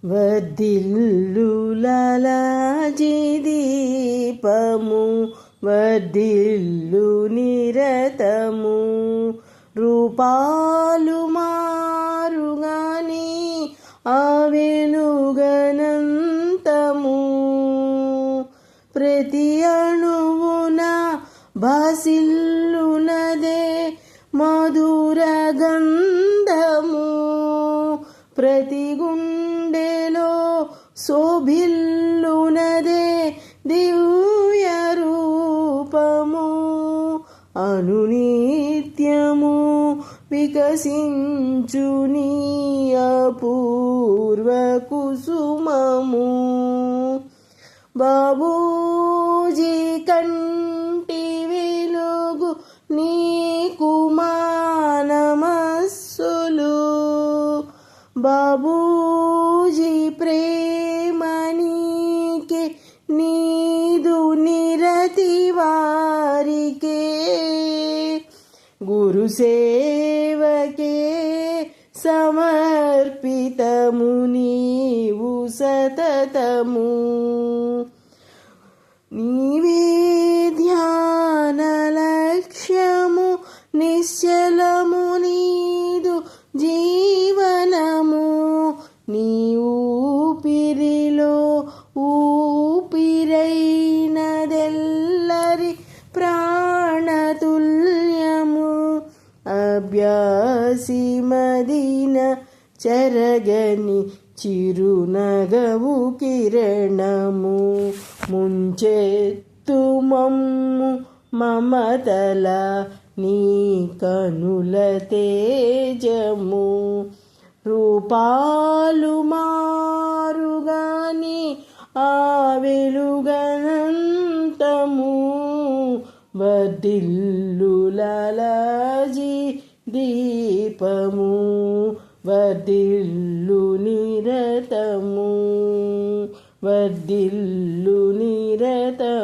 వర్ధిల్లు లాలాజీ దీపము వర్ధిల్లు నిరతము రూపాలు మారుగాని ఆ వెలుగనంతము ప్రతి అణువున భాసిల్లునదే మధుర గంధము ప్రతి గుండెలో శోభిల్లునదే దివ్య రూపము అనునిత్యము వికసించు నీ అపూర్వ కుసుమము బాబూజీ కంటి వెలుగు నీకు మా నమస్సులు బాబూజీ ప్రేమ నీకే నీదు నిరతి వారికే గురు సేవకే సమర్పితము నీవు సతతము నీవే ధ్యాన లక్ష్యము నిశ్చలము నీదు జీవనము నీ ఊపిరిలో ఊపిరైనదెల్లరి ప్రాణతుల్యము అభ్యాసి మదిన చెరగని చిరునగవు కిరణము ముంచెత్తు మమ్ము మమతల నీ కనుల తేజము రూపాలు మారుగాని ఆ వెలుగనంతము వర్ధిల్లు లాలాజీ దీపము వర్ధిల్లు నిరతము వర్ధిల్లు నిరతము.